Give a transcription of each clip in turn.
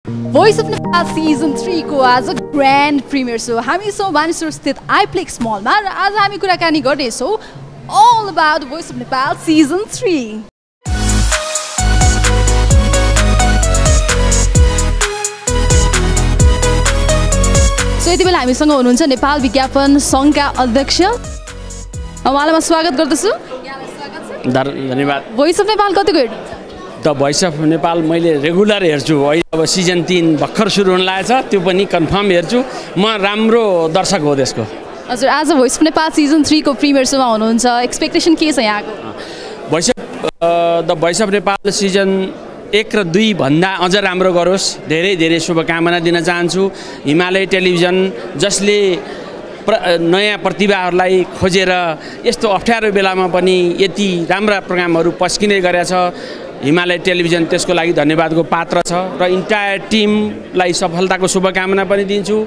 Voice of Nepal Season 3 को आज grand premier so हामी सो मानिसर स्थित आइप्लेक्स मलमा र आज हामी कुराकानी गर्दैछौँ all about Voice of Nepal Season 3. So यति बेला हामीसँग हुनुहुन्छ नेपाल विज्ञापन सङ्घका अध्यक्ष, उहाँलाई म स्वागत गर्दछु। धन्यवाद। भोइस अफ नेपाल कतिको हेर्नुहुन्छ? द भोइस अफ नेपाल मैले रेगुलर हेर्छु। अहिले अब सिजन 3 भर्खर सुरु हुन लागेको छ, त्यो पनि कन्फर्म हेर्छु। म राम्रो दर्शक हो त्यसको। हजुर, आज भोइस अफ नेपाल सिजन 3 को प्रिमियर सोमा हुनुहुन्छ, एक्सपेक्टेसन के छ यहाँको? The voice of Nepal season 1 र 2 भन्दा अझ राम्रो गरोस्, धेरै धेरै शुभकामना दिन चाहन्छु। हिमालय टेलिभिजन जसले नयाँ प्रतिभाहरूलाई खोजेर यस्तो अप्ठ्यारो बेलामा पनि यति राम्रा प्रोग्रामहरू पस्किने गरेछ, हिमालय टेलिभिजन त्यसको लागि धन्यवादको पात्र छ र इन्टायर टिमलाई सफलताको शुभकामना पनि दिन्छु।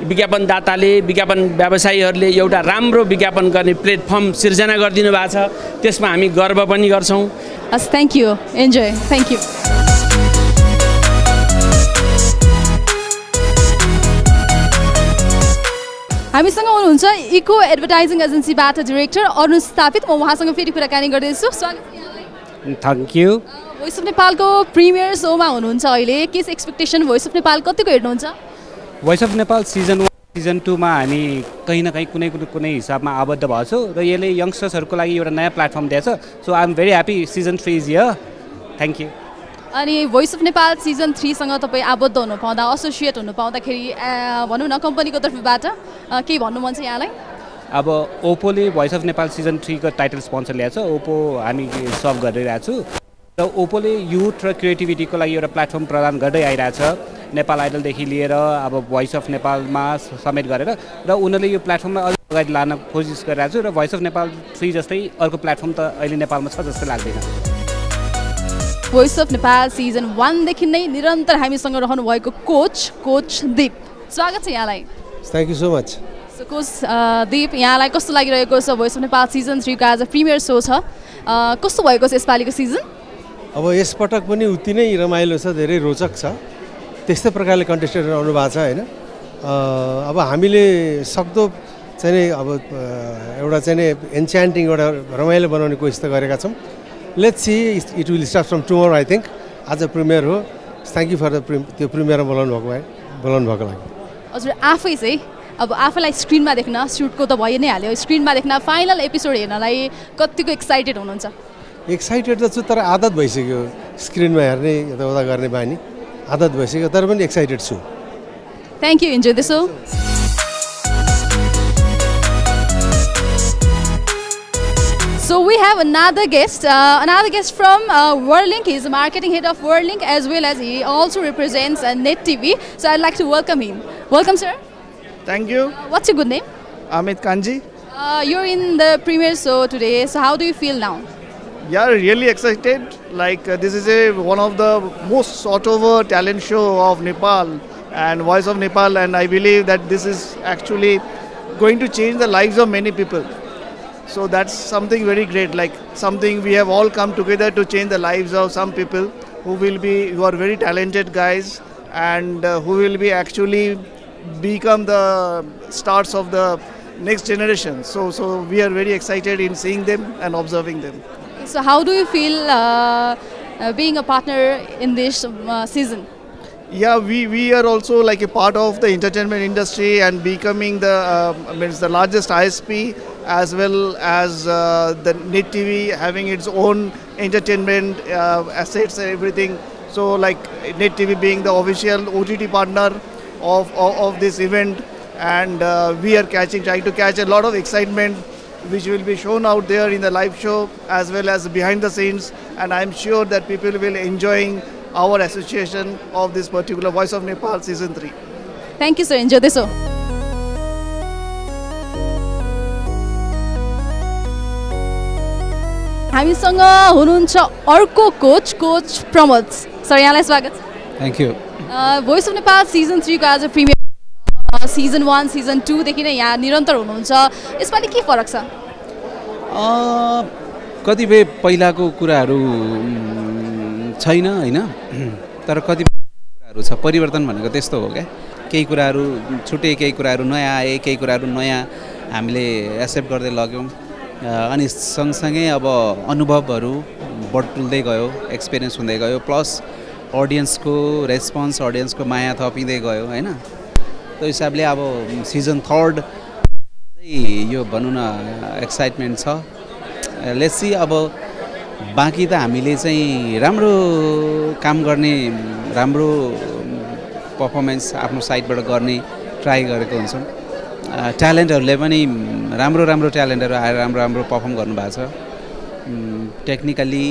विज्ञापनदाताले, विज्ञापन व्यवसायीहरूले एउटा राम्रो विज्ञापन गर्ने प्लेटफर्म सिर्जना गरिदिनु भएको छ, त्यसमा हामी गर्व पनि गर्छौँ। हस्, thank you, enjoy, thank you. हामीसँग हुनुहुन्छ इको एडभर्टाइजिङ एजेन्सीबाट डिरेक्टर अरुण स्थापित, म उहाँसँग फेरि कुराकानी गर्दैछु। स्वागत छ यहाँलाई। Thank you. भोइस अफ नेपालको प्रिमियर सोमा हुनुहुन्छ अहिले, के छ एक्सपेक्टेसन? भोइस अफ नेपाल कतिको हेर्नुहुन्छ? Voice of Nepal season 1 season 2 मा हामी कहीँ न कहीँ कुनै हिसाबमा आबद्ध भएको छौँ र यसले यङ्स्टर्सहरूको लागि एउटा नयाँ प्लेटफर्म दिएछ। So I am very happy season 3 is here. Thank you. अनि भोइस अफ नेपाल सिजन 3 सँग तपाईँ आबद्ध हुनु पाउँदा, एसोसिएट हुनु पाउँदाखेरि भनौँ न कम्पनीको तर्फबाट केही भन्नु मन छ यहाँलाई? अब ओप्पोले भोइस अफ नेपाल सिजन 3 को टाइटल स्पोन्सर ल्याएको छ। ओप्पो हामी सर्भ गरिरहेको छु र ओप्पोले युथ र क्रिएटिभिटीको लागि एउटा प्लेटफर्म प्रदान गर्दै आइरहेछ, नेपाल आइडलदेखि लिएर अब भोइस अफ नेपालमा समेत गरेर, र उनीहरूले यो प्लेटफर्मलाई अझ अगाडि लान कोसिस गरिरहेको छु र भोइस अफ नेपाल 3 जस्तै अर्को प्लेटफर्म त अहिले नेपालमा छ जस्तो लाग्दैन। भोइस अफ नेपाल सिजन 1 देखि नै निरन्तर हामीसँग रहनु भएको कोच दीप, स्वागत छ यहाँलाई। Thank you so much. So coach Deep, यहाँलाई कस्तो लागिरहेको छ? भोइस अफ नेपाल सिजन 3 को आज प्रिमियर सो छ, कस्तो भएको छ यसपालिको सिजन? अब यसपटक पनि उति नै रमाइलो छ, धेरै रोचक छ। त्यस्तै प्रकारले कन्टेस्टेन्टहरू आउनु भएको छ होइन। अब हामीले सक्दो चाहिँ नि अब एउटा चाहिँ नि एन्च्यान्टिङ एउटा रमाइलो बनाउने कोसिस त गरेका छौँ। Let's see, it will start from tomorrow I think. आज प्रिमियर हो। थ्याङ्क यू फर द त्यो प्रिमियरमा बोलाउनु भएको लागि। हजुर, आफै चाहिँ अब आफूलाई स्क्रिनमा देख्न, सुटको त भइ नै हाल्यो, स्क्रिनमा देख्न फाइनल एपिसोड हेर्नलाई कतिको एक्साइटेड हुनुहुन्छ? एक्साइटेड त छु, तर आदत भइसक्यो स्क्रिनमा हेर्ने, यताउता गर्ने बानी आदत भइसक्यो, तर पनि एक्साइटेड छु। Thank you, enjoy the so. So we have another guest from Whirlink. He is the marketing head of Whirlink, as well as he also represents Net TV. So I'd like to welcome him. Welcome, sir. Thank you. What's your good name? Amit Kanji. You're in the premiere show today. So how do you feel now? Yeah, really excited. Like this is one of the most sought over talent show of Nepal and Voice of Nepal, and I believe that this is actually going to change the lives of many people. So that's something very great, like something we have all come together to change the lives of some people who are very talented guys, and who will be actually become the stars of the next generation. So we are very excited in seeing them and observing them. So how do you feel being a partner in this season? Yeah, we are also like a part of the entertainment industry and becoming the largest ISP, as well as the Net TV having its own entertainment assets and everything. So like Net TV being the official OTT partner of this event, and we are trying to catch a lot of excitement, which will be shown out there in the live show as well as behind the scenes, and I'm sure that people will enjoying our association of this particular Voice of Nepal Season 3. Thank you, sir. Enjoy the show. हामीसँग हुनुहुन्छ अर्को coach Pramod sir, यहाँलाई स्वागत छ। Thank you. Voice of Nepal season 3 को आज premier, season 1 season 2 देखि नै यहाँ निरन्तर हुनुहुन्छ, यसपालि के फरक छ? कतिपय पहिलाको कुराहरू छैन हैन, तर कतिपय कुराहरू छ परिवर्तन भनेको त्यस्तो हो क्या केही कुराहरू छुटे केही कुराहरू नयाँ आए केही कुराहरू नयाँ हामीले एक्सेप्ट गर्दै लग्यौँ अनि सँगसँगै अब अनुभवहरू बटुल्दै गयो एक्सपिरियन्स हुँदै गयो प्लस अडियन्सको रेस्पोन्स अडियन्सको माया थपिँदै गयो हैन त्यो हिसाबले अब सिजन 3 यो भनौँ न एक्साइटमेन्ट छ लेट्स सी अब बाँकी त हामीले चाहिँ राम्रो काम गर्ने राम्रो पर्फर्मेन्स आफ्नो साइडबाट गर्ने ट्राई गरेको हुन्छौँ ट्यालेन्टहरूले पनि राम्रो ट्यालेन्टहरू आएर राम्रो पर्फर्म गर्नुभएको छ technically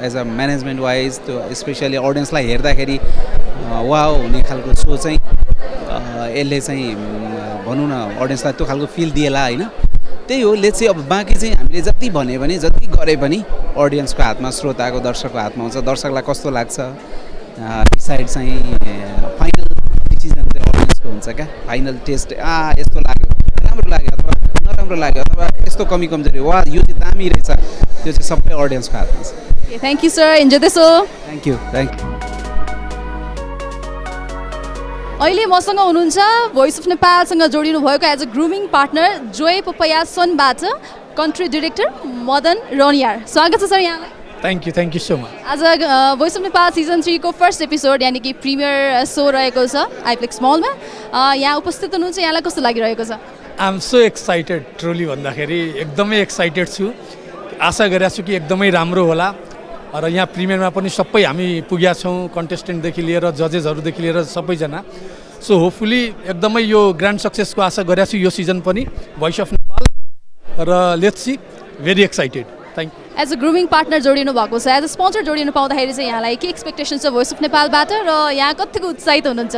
as a management wise त्यो स्पेसली अडियन्सलाई हेर्दाखेरि वाउ हुने खालको सो चाहिँ यसले चाहिँ भनौँ न अडियन्सलाई त्यो खालको फिल दिएला होइन त्यही हो लेट्स चाहिँ अब बाँकी चाहिँ हामीले जति भन्यो भने जति गरे पनि अडियन्सको हातमा श्रोताको दर्शकको हातमा हुन्छ दर्शकलाई कस्तो लाग्छ डिसाइड चाहिँ फाइनल डिसिजन चाहिँ अडियन्सको हुन्छ क्या फाइनल टेस्ट यस्तो लाग्यो राम्रो लाग्यो अथवा नराम्रो लाग्यो अथवा यस्तो कमी कमजोरी वा यो चाहिँ दामी रहेछ त्यो चाहिँ सबै अडियन्सको हातमा छ thank you sir enjoy the show thank you अहिले मसँग हुनुहुन्छ भोइस अफ नेपालसँग जोडिनु भएको एज अ ग्रुमिङ पार्टनर जोय पोपया सनबाट कन्ट्री डिरेक्टर मदन रनियार स्वागत छ सर यहाँलाई थ्याङ्क यू सो मच आज भोइस अफ नेपाल सिजन 3 को फर्स्ट एपिसोड यानि कि प्रिमियर सो रहेको छ आइप्लेक्स मलमा यहाँ उपस्थित हुनुहुन्छ यहाँलाई कस्तो लागिरहेको छ I am so excited truly भन्दाखेरि एकदमै एक्साइटेड छु आशा गरेको छु कि एकदमै राम्रो होला र यहाँ प्रिमियरमा पनि सबै हामी पुगेका छौँ कन्टेस्टेन्टदेखि लिएर जजेसहरूदेखि लिएर सबैजना सो होपफुली एकदमै यो ग्रान्ड सक्सेसको आशा गरेको छु यो सिजन पनि भोइस अफ नेपाल र let's see very excited thank you as a grooming partner जोडिनु भएको छ एज अ स्पोन्सर जोडिनु पाउँदाखेरि चाहिँ यहाँलाई के एक्सपेक्टेसन छ भोइस अफ नेपालबाट र यहाँ कतिको उत्साहित हुनुहुन्छ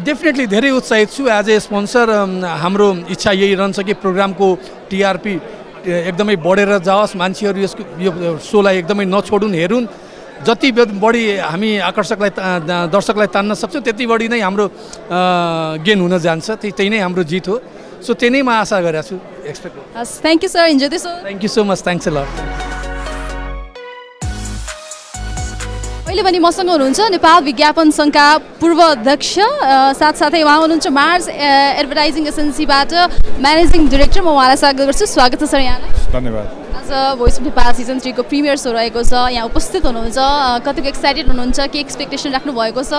डेफिनेटली धेरै उत्साहित छु एज ए स्पोन्सर हाम्रो इच्छा यही रहन्छ कि प्रोग्रामको टिआरपी एकदमै बढेर जाओस् मान्छेहरू यसको यो सोलाई एकदमै नछोडुन् हेरुन् जति बढी हामी आकर्षकलाई दर्शकलाई तान्न सक्छौँ त्यति बढी नै हाम्रो गेन हुन जान्छ त्यही नै हाम्रो जित हो सो त्यही नै म आशा गरेको छु expect thank you sir enjoy this thank you so much thanks a lot अहिले पनि मसँग हुनुहुन्छ नेपाल विज्ञापन सङ्घका पूर्व अध्यक्ष साथसाथै उहाँ हुनुहुन्छ मार्स एडभर्टाइजिङ एजेन्सीबाट म्यानेजिङ डिरेक्टर म उहाँलाई स्वागत गर्छु स्वागत छ सर यहाँलाई धन्यवाद आज भोइस अफ नेपाल सिजन 3 को प्रिमियर सो रहेको छ यहाँ उपस्थित हुनुहुन्छ कतिको एक्साइटेड हुनुहुन्छ के एक्सपेक्टेसन राख्नु भएको छ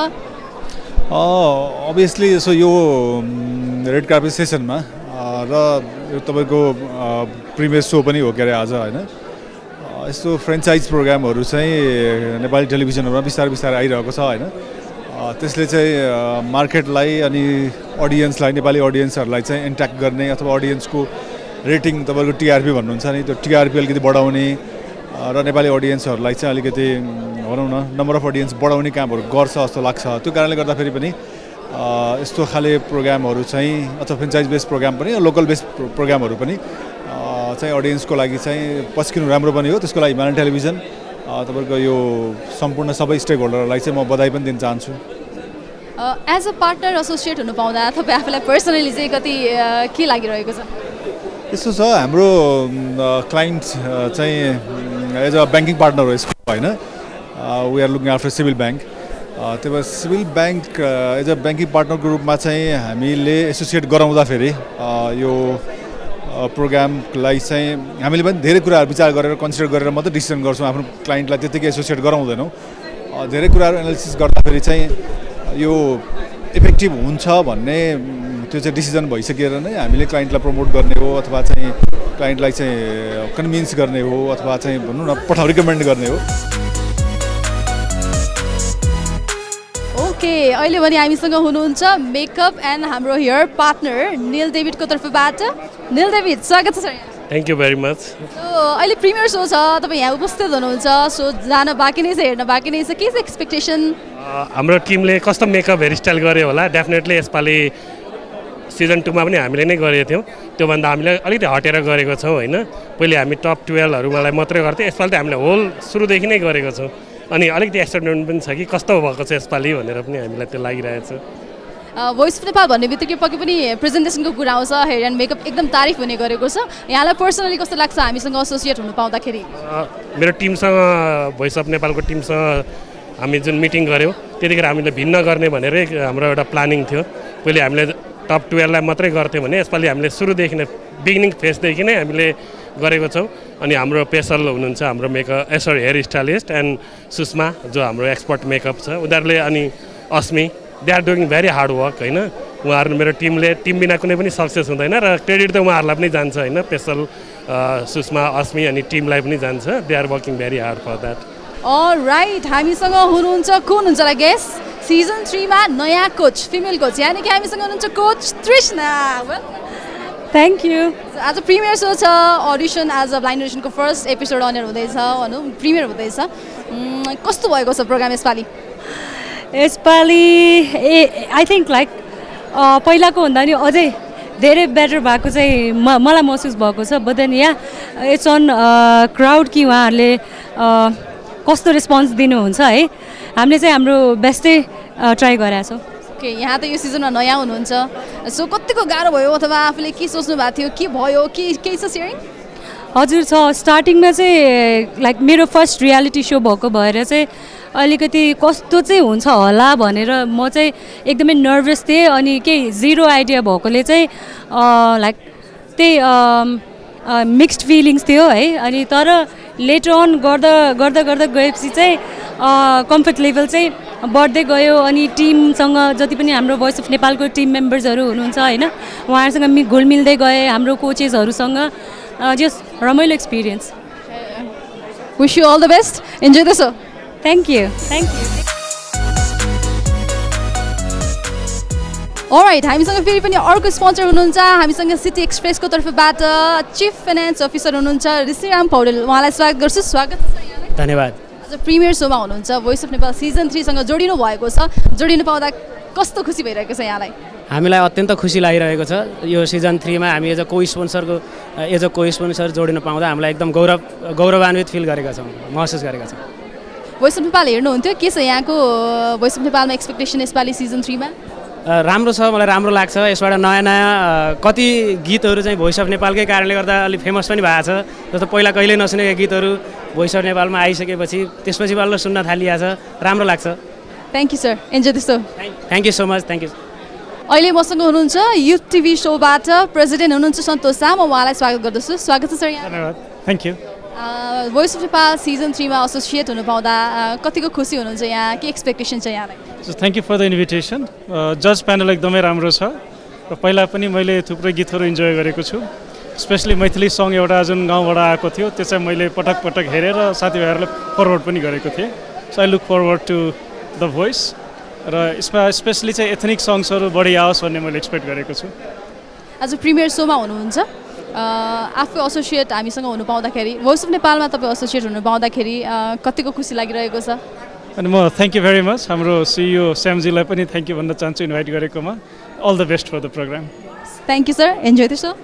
अभियसली सो यो रेड कार्पेट सेसनमा र यो तपाईँको प्रिमियर सो पनि हो के अरे आज होइन यस्तो फ्रेन्चाइज प्रोग्रामहरू चाहिँ नेपाली टेलिभिजनहरूमा बिस्तारै आइरहेको छ होइन त्यसले चाहिँ मार्केटलाई अनि अडियन्सलाई नेपाली अडियन्सहरूलाई चाहिँ इन्ट्याक्ट गर्ने अथवा अडियन्सको रेटिङ तपाईँको टिआरपी भन्नुहुन्छ नि त्यो टिआरपी अलिकति बढाउने र नेपाली अडियन्सहरूलाई चाहिँ अलिकति भनौँ न नम्बर अफ अडियन्स बढाउने कामहरू गर्छ जस्तो लाग्छ त्यो कारणले गर्दाखेरि पनि यस्तो खाले प्रोग्रामहरू चाहिँ अथवा फ्रेन्चाइज बेस्ड प्रोग्राम पनि लोकल बेस्ड प्रोग्रामहरू पनि चाहिँ अडियन्सको लागि चाहिँ पस्किनु राम्रो पनि हो त्यसको लागि हिमालयन टेलिभिजन तपाईँको यो सम्पूर्ण सबै स्टेक होल्डरहरूलाई चाहिँ म बधाई पनि दिन चाहन्छु एज अ पार्टनर एसोसिएट हुनु पाउँदा तपाईँ आफूलाई पर्सनली चाहिँ कति के लागिरहेको छ यस्तो छ हाम्रो क्लाइन्ट चाहिँ एज अ ब्याङ्किङ पार्टनर हो यसको होइन we are looking after Civil Bank त्यही भएर Civil Bank as a banking पार्टनरको रूपमा चाहिँ हामीले एसोसिएट गराउँदाखेरि यो प्रोग्रामलाई चाहिँ हामीले पनि धेरै कुराहरू विचार गरेर कन्सिडर गरेर मात्रै डिसिजन गर्छौँ आफ्नो क्लाइन्टलाई त्यत्तिकै एसोसिएट गराउँदैनौँ धेरै कुराहरू एनालिसिस गर्दाखेरि चाहिँ यो इफेक्टिभ हुन्छ भन्ने त्यो चाहिँ डिसिजन भइसकेर नै हामीले क्लाइन्टलाई प्रमोट गर्ने हो अथवा चाहिँ क्लाइन्टलाई चाहिँ कन्भिन्स गर्ने हो अथवा चाहिँ भनौँ न रिकमेन्ड गर्ने हो ओके अहिले पनि हामीसँग हुनुहुन्छ मेकअप एन्ड हाम्रो हेयर पार्टनर निल डेभिडको तर्फबाट निल डेभिड स्वागत छ sir thank you very much अहिले प्रिमियर सो छ तपाईँ यहाँ उपस्थित हुनुहुन्छ सो जान बाँकी नै छ हेर्न बाँकी नै छ के छ एक्सपेक्टेसन हाम्रो टिमले कस्तो मेकअप हेयरस्टाइल गर्यो होला डेफिनेटली यसपालि सिजन 2 मा पनि हामीले नै गरेको थियौँ त्योभन्दा हामीले अलिकति हटेर गरेको छौँ होइन पहिले हामी टप 12हरूलाई मात्रै गर्थ्यौँ यसपालि त हामीले होल सुरुदेखि नै गरेको छौँ अनि अलिकति एक्साइटमेन्ट पनि छ कि कस्तो भएको छ यसपालि भनेर पनि हामीलाई त्यो लागिरहेको छ भोइस अफ नेपाल भन्ने बित्तिकै पक्कै पनि प्रेजेन्टेसनको कुरा आउँछ हेयर एन्ड मेकअप एकदम तारिफ हुने गरेको छ यहाँलाई पर्सनली कस्तो लाग्छ हामीसँग एसोसिएट हुनु पाउँदाखेरि मेरो टिमसँग भोइस अफ नेपालको टिमसँग हामी जुन मिटिङ गऱ्यौँ त्यतिखेर हामीले भिन्न गर्ने भनेरै हाम्रो एउटा प्लानिङ थियो। पहिले हामीले टप 12लाई मात्रै गर्थ्यौँ भने यसपालि हामीले सुरुदेखि नै बिगिनिङ फेजदेखि नै हामीले गरेको छौँ। अनि हाम्रो पेसल हुनुहुन्छ हाम्रो हेयर स्टाइलिस्ट एन्ड सुषमा जो हाम्रो एक्सपर्ट मेकअप छ उनीहरूले, अनि अस्मी, they are doing very hard work होइन। उहाँहरू मेरो टिम बिना कुनै पनि सक्सेस हुँदैन र क्रेडिट त उहाँहरूलाई पनि जान्छ होइन। पेसल सुषमा, अस्मी अनि टिमलाई पनि जान्छ। They are working very hard for that. Alright, हामीसँग हुनुहुन्छ को हुनुहुन्छ होला गेस्ट सिजन 3 मा नयाँ कोच, फिमेल कोच, यानी कि हामीसँग हुनुहुन्छ कोच तृष्णा। Thank you. आज प्रिमियर सो छ, अडिसन एज अ ब्लाइन्ड अडिसनको फर्स्ट एपिसोड अनियर हुँदैछ भनौँ, प्रिमियर हुँदैछ। कस्तो भएको छ प्रोग्राम यसपालि? यसपालि आई थिङ्क लाइक पहिलाको भन्दा नि अझै धेरै बेटर भएको चाहिँ मलाई महसुस भएको छ। But then it's on crowd कि उहाँहरूले कस्तो रेस्पोन्स दिनुहुन्छ है। हामीले चाहिँ हाम्रो बेस्टै ट्राई गरेका छौँ। ओके, यहाँ त यो सिजनमा नयाँ हुनुहुन्छ, सो कतिको गाह्रो भयो अथवा आफूले के सोच्नु भएको थियो, के भयो, केही छ सेयरिङ? हजुर छ। स्टार्टिङमा चाहिँ लाइक मेरो फर्स्ट रियालिटी सो भएको भएर चाहिँ अलिकति कस्तो चाहिँ हुन्छ होला भनेर म चाहिँ एकदमै नर्भस थिएँ। अनि केही जिरो आइडिया भएकोले चाहिँ लाइक त्यही मिक्स्ड फिलिङ्स थियो है। अनि तर लेटर अन गर्दा गर्दा गर्दा गएपछि चाहिँ कम्फर्ट लेभल चाहिँ बढ्दै गयो। अनि टिमसँग जति पनि हाम्रो भोइस अफ नेपालको टिम मेम्बर्सहरू हुनुहुन्छ होइन, उहाँहरूसँग घुलमिल्दै गए, हाम्रो कोचेसहरूसँग जस्ट रमाइलो experience. Wish you all the best, enjoy the show. Thank you. Thank you. Alright, हामीसँग फेरि पनि अर्को स्पोन्सर हुनुहुन्छ। हामीसँग सिटी एक्सप्रेसको तर्फबाट चिफ फाइनेन्स अफिसर हुनुहुन्छ ऋषिराम पौडेल, उहाँलाई स्वागत गर्छु। स्वागत छ यहाँलाई। धन्यवाद। आज प्रिमियर सोमा हुनुहुन्छ, भोइस अफ नेपाल सिजन 3 सँग जोडिनु भएको छ। जोडिनु पाउँदा कस्तो खुसी भइरहेको छ यहाँलाई? हामीलाई अत्यन्त खुसी लागिरहेको छ। यो सिजन 3 मा हामी एज अ को स्पोन्सर जोडिन पाउँदा हामीलाई एकदम गौरवान्वित फिल गरेका छौँ, महसुस गरेका छौँ। भोइस अफ नेपाल हेर्नुहुन्थ्यो, के छ यहाँको भोइस अफ नेपालमा एक्सपेक्टेसन यसपालि सिजन 3 मा? राम्रो छ, मलाई राम्रो लाग्छ। यसबाट नयाँ नयाँ कति गीतहरू चाहिँ भोइस अफ नेपालकै कारणले गर्दा अलिक फेमस पनि भएको छ। जस्तो पहिला कहिल्यै नसुनेका गीतहरू भोइस अफ नेपालमा आइसकेपछि त्यसपछि बल्ल सुन्न थालिएको छ, राम्रो लाग्छ। Thank you sir, enjoy the show. Thank you so much. Thank you. अहिले मसँग हुनुहुन्छ युथ टिभी सोबाट प्रेसिडेन्ट हुनुहुन्छ सन्तोष शाह, म उहाँलाई स्वागत गर्दछु। स्वागत छ सर यहाँ। धन्यवाद। Thank you. Voice of Nepal season 3 मा एसोसिएट हुनु पाउँदा कतिको खुसी हुनुहुन्छ यहाँ, के एक्सपेक्टेसन छ यहाँलाई? Thank you for the invitation. जज प्यानल एकदमै राम्रो छ र पहिला पनि मैले थुप्रै गीतहरू इन्जोय गरेको छु। स्पेसली मैथिली सङ एउटा जुन गाउँबाट आएको थियो त्यो चाहिँ मैले पटक पटक हेरेर साथीभाइहरूलाई फरवर्ड पनि गरेको थिएँ। So I look forward to the voice र यसमा स्पेसली चाहिँ एथनिक सङ्ग्सहरू बढी आओस् भन्ने मैले एक्सपेक्ट गरेको छु। आज प्रिमियर सोमा हुनुहुन्छ, आफू एसोसिएट हामीसँग हुनु पाउँदाखेरि, भोइस अफ नेपालमा तपाईँ एसोसिएट हुनु पाउँदाखेरि कतिको खुसी लागिरहेको छ? अनि म थ्याङ्क यू भेरी मच हाम्रो सिइओ श्यामजीलाई पनि थ्याङ्क यू भन्न चाहन्छु इन्भाइट गरेकोमा। All the best for the programme. Thank you sir, enjoy the show.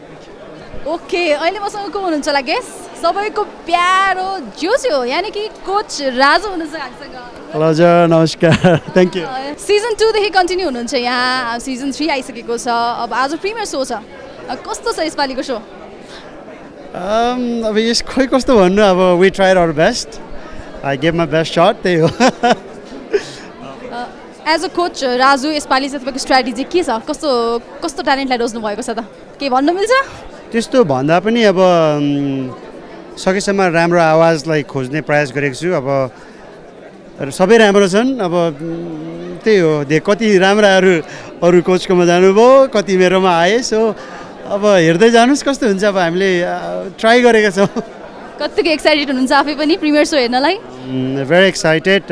Okay, अहिले मसँग को हुनुहुन्छ होला गेस्ट? सबैको प्यारो जोस्यो यानी कि कोच राजु हुनुहुन्छ हामीसँग। हेलो हजुर, नमस्कार। Thank you. सिजन 2 देखि कन्टिन्यू हुनुहुन्छ यहाँ, सिजन 3 आइसकेको छ। अब आज प्रिमियर सो छ, कस्तो छ यसपालिको सो? अब यस खोइ कस्तो भन्नु, अब we tried our best, I gave my best shot, त्यही हो। एज अ कोच राजु, यसपालि चाहिँ तपाईँको स्ट्राटेजी के छ? कस्तो कस्तो ट्यालेन्टलाई रोज्नु भएको छ त, के भन्न मिल्छ? त्यस्तो भन्दा पनि अब सकेसम्म राम्रो आवाजलाई खोज्ने प्रयास गरेको छु। अब सबै राम्रो छन्, अब त्यही हो, कति राम्राहरू अरू कोचकोमा जानुभयो, कति मेरोमा आए। सो अब हेर्दै जानुहोस् कस्तो हुन्छ। अब हामीले ट्राई गरेका छौँ। कतिको एक्साइटेड हुनुहुन्छ आफै पनि प्रिमियर सो हेर्नलाई? Very excited.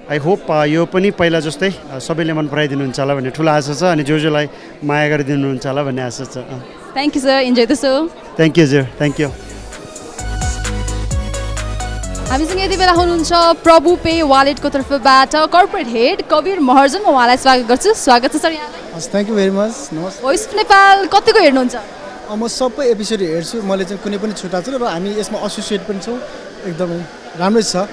आई होप यो पनि पहिला जस्तै सबैले मन पराइदिनुहुन्छ होला भन्ने ठुलो आशा छ, अनि जसलाई माया गरिदिनुहुन्छ होला भन्ने आशा छ। Thank you sir, enjoy the show. Thank you sir, thank you. हामीसँग यति बेला हुनुहुन्छ प्रभु पे वालेटको तर्फबाट कर्पोरेट हेड कवीर महर्जन, म उहाँलाई स्वागत गर्छु। स्वागत छ सर यहाँलाई। Thank you very much. नमस्ते। भोइस अफ नेपाल कतिको हेर्नुहुन्छ? म सबै एपिसोड हेर्छु, मैले चाहिँ कुनै पनि छुट्टा छु र हामी यसमा एसोसिएट पनि छौँ, एकदमै राम्रै छ।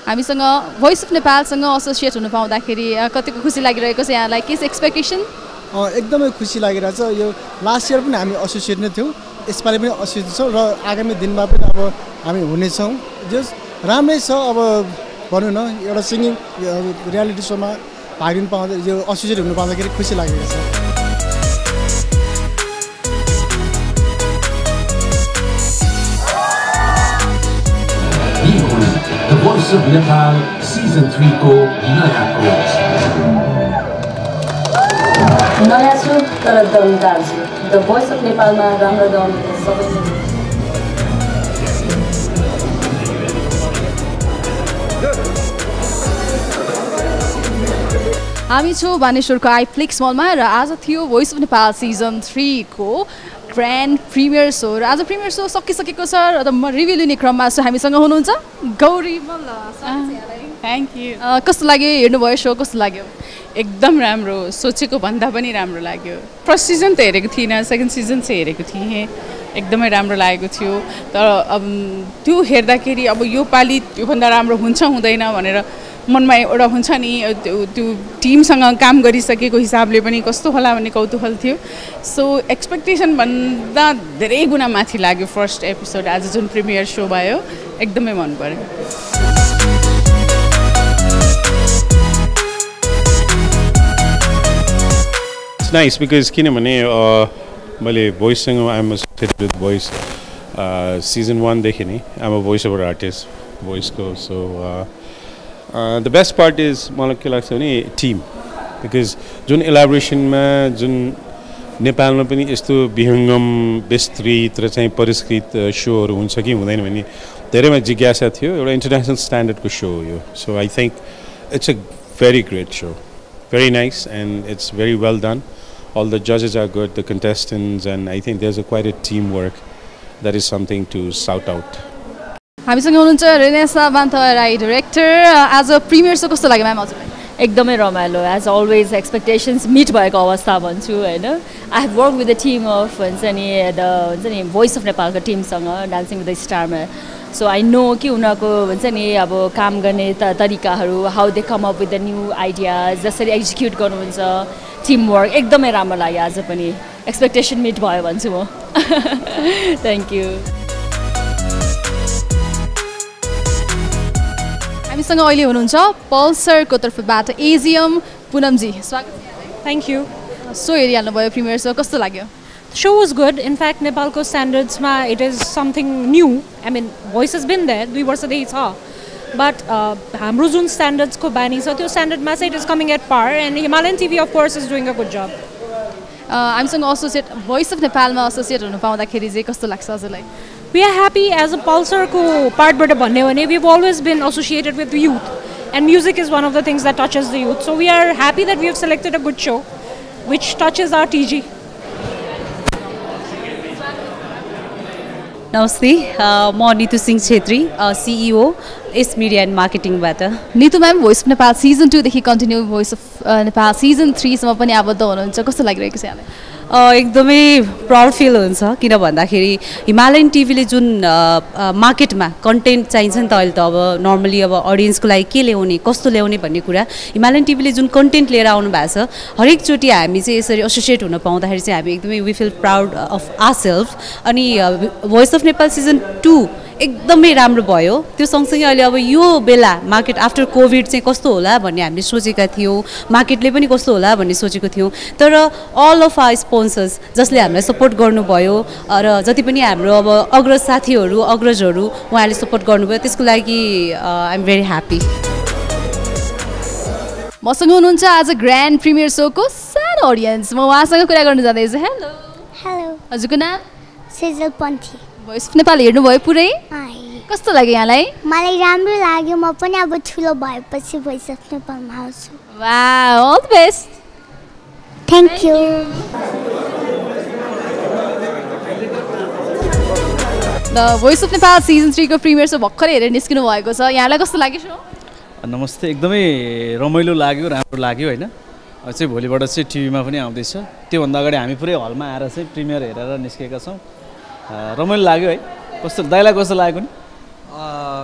हामीसँग भोइस अफ नेपालसँग एसोसिएट हुनु पाउँदाखेरि कतिको खुसी लागिरहेको छ यहाँलाई, के एक्सपेक्टेसन? एकदमै खुसी लागिरहेछ। यो लास्ट इयर पनि हामी एसोसिएट नै थियौँ, यसपालि पनि एसोसिएट छौँ र आगामी दिनमा पनि अब हामी हुनेछौँ। जस राम्रै छ। अब भनौँ न एउटा सिङ्गिङ रियालिटी सोमा भाग लिनु पाउँदा यो एसोसिएट हुनु पाउँदाखेरि खुसी लागेको छ। The Voice of Nepal Season 3 को नयाँ कोच। नयाँ छु तर दमदार छु। द भोइस अफ नेपालमा राम्रो दम सबैले हामी छौँ बानेश्वरको आइफ्लिक्स मलमा र आज थियो भोइस अफ नेपाल सिजन 3 को ग्रान्ड प्रिमियर सो र आज प्रिमियर सो सकिसकेको छ र म रिभ्यू लिने क्रममा छु। हामीसँग हुनुहुन्छ गौरी मल्ल। Thank you. कस्तो लाग्यो हेर्नुभयो सो कस्तो लाग्यो? एकदम राम्रो, सोचेको भन्दा पनि राम्रो लाग्यो। फर्स्ट सिजन त हेरेको थिइनँ, सेकेन्ड सिजन चाहिँ हेरेको थिएँ, एकदमै राम्रो लागेको थियो। तर अब त्यो हेर्दाखेरि अब यो पालि त्योभन्दा राम्रो हुन्छ हुँदैन भनेर मनमा एउटा हुन्छ नि, त्यो टिमसँग काम गरिसकेको हिसाबले पनि कस्तो होला भन्ने कौतूहल थियो। सो एक्सपेक्टेसन भन्दा धेरै गुणा माथि लाग्यो फर्स्ट एपिसोड। आज जुन प्रिमियर सो भयो एकदमै मन पर्यो। Nice because किनभने मैले भोइससँग I'm associated with voice season 1 देखि नै I'm a voice over artist भोइसको। So the best part is मलाई के लाग्छ भने टिम, बिकज जुन इलाबोरेसनमा जुन नेपालमा पनि यस्तो विहङ्गम विस्तृत र चाहिँ परिष्कृत सोहरू हुन्छ कि हुँदैन भन्ने धेरैमा जिज्ञासा थियो। एउटा इन्टरनेसनल स्ट्यान्डर्डको सो हो यो। So I think it's a very great so, very nice, and it's very well done. All the judges are good, the contestants, and I think there's quite a teamwork that is something to shout out. हामीसँग हुनुहुन्छ Renaissance बान्तराई director. आज premiere show कस्तो लाग्यो ma'am हजुरलाई? एकदमै रमाइलो, as always expectations meet भएको अवस्था भन्छु होइन। I have work with the team of हुन्छ नि भोइस अफ नेपालको टिमसँग डान्सिङ विथ द स्टारमा। सो आई नो कि उनीहरूको हुन्छ नि अब काम गर्ने तरिकाहरू, how they come up with the new ideas, जसरी एक्जिक्युट गर्नुहुन्छ, टिमवर्क एकदमै राम्रो लाग्यो। आज पनि एक्सपेक्टेसन मिट भयो भन्छु म। Thank you. हामीसँग अहिले हुनुहुन्छ पल्सरको तर्फबाट एजिएम पुनमजी, स्वागत छ। Thank you. सो हेरिहाल्नुभयो प्रिमियर सो, कस्तो लाग्यो? Show was good. In fact, Nepalको standards ma it is something new. I mean, voice has been there. 2 वर्षदेखि छ, but हाम्रो जुन standards को बानी छ त्यो standard मा चाहिँ it is coming at par, and Himalayan TV of course is doing a good job. हामीसँग एसोसिएट भोइस अफ नेपालमा एसोसिएट हुनु पाउँदाखेरि चाहिँ कस्तो लाग्छ हजुरलाई? We are happy as a Pulsar को पार्टबाट भन्ने भने we've always been associated with youth, and music is one of the things that touches the youth. So we are happy that we have selected a good show which touches our TG. नमस्ते, म Nitu Singh Chhetri, CEO S media and मार्केटिङबाट। Nitu ma'am, voice of Nepal season 2 देखि continue voice of Nepal season 3 सम्म पनि आबद्ध हुनुहुन्छ, कस्तो लागिरहेको छ यहाँलाई? एकदमै प्राउड फिल हुन्छ, किन भन्दाखेरि हिमालयन टिभीले जुन मार्केटमा कन्टेन्ट चाहिन्छ नि त अहिले त अब नर्मली अब अडियन्सको लागि के ल्याउने कस्तो ल्याउने भन्ने कुरा हिमालयन टिभीले जुन कन्टेन्ट लिएर आउनु भएको छ, हरेकचोटि हामी चाहिँ यसरी एसोसिएट हुन पाउँदाखेरि चाहिँ हामी एकदमै we feel proud of ourself. अनि भोइस अफ नेपाल सिजन 2 एकदमै राम्रो भयो। त्यो सँगसँगै अहिले अब यो बेला मार्केट आफ्टर कोभिड चाहिँ कस्तो होला भन्ने हामीले सोचेका थियौँ, मार्केटले पनि कस्तो होला भन्ने सोचेको थियौँ। तर अल अफ आवर स्पोन्सर्स जसले हामीलाई सपोर्ट गर्नुभयो र जति पनि हाम्रो अब अग्रज साथीहरू अग्रजहरू उहाँहरूले सपोर्ट गर्नुभयो, त्यसको लागि आई एम भेरी ह्याप्पी। मसँग हुनुहुन्छ आज ग्रान्ड प्रिमियर सोको सानो अडियन्स, म उहाँसँग कुरा गर्न जाँदैछु। हेलो। हेलो। हजुरको नाम? सेजल पन्थी। भोइस अफ नेपाल हेर्नुभयो पुरै? कस्तो लाग्यो यहाँलाई? मलाई राम्रो लाग्यो, म पनि अब ठुलो भएपछि भोइस अफ नेपालमा आउँछु। Wow, all the best. Thank you. The voice of Nepal season 3 को प्रिमियर सो भर्खरै हेरेर निस्किनु भएको छ, यहाँलाई कस्तो लाग्यो सो? नमस्ते, एकदमै रमाइलो लाग्यो, राम्रो लाग्यो होइन। चाहिँ भोलिबाट चाहिँ टिभीमा पनि आउँदैछ, त्योभन्दा अगाडि हामी पुरै हलमा आएर चाहिँ प्रिमियर हेरेर निस्केका छौँ। रमाइलो लाग्यो है। कस्तो दाइलाई कस्तो लागेको नि?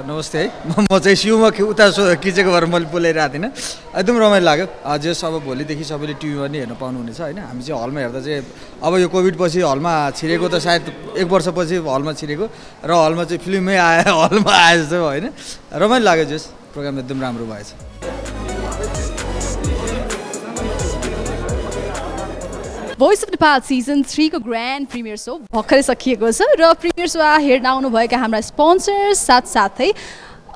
नमस्ते है, म चाहिँ सिउमा उता खिचेको भएर मैले बोलाइरहेको थिइनँ। एकदम रमाइलो लाग्यो। जस अब भोलिदेखि सबैले टिभीमा पनि हेर्न पाउनुहुनेछ होइन। हामी चाहिँ हलमा हेर्दा चाहिँ अब यो कोभिड पछि हलमा छिरेको त सायद 1 वर्षपछि हलमा छिरेको र हलमा चाहिँ फिल्ममै आयो, हलमा आयो जस्तो होइन। रमाइलो लाग्यो जस। प्रोग्राम एकदम राम्रो भएछ। भोइस अफ नेपाल सिजन 3 को ग्रान्ड प्रिमियर सो भर्खरै सकिएको छ र प्रिमियर सो हेर्न आउनुभएका हाम्रा स्पोन्सर्स साथसाथै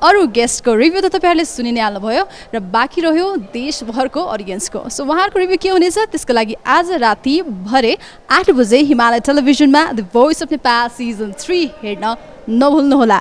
अरू गेस्टको रिभ्यू त तपाईँहरूले सुनि नै हाल्नुभयो र बाँकी रह्यो देशभरको अडियन्सको। सो उहाँहरूको रिभ्यू के हुनेछ त्यसको लागि आज राति भरे 8 बजे हिमालय टेलिभिजनमा the voice of Nepal season 3 हेर्न नभुल्नुहोला।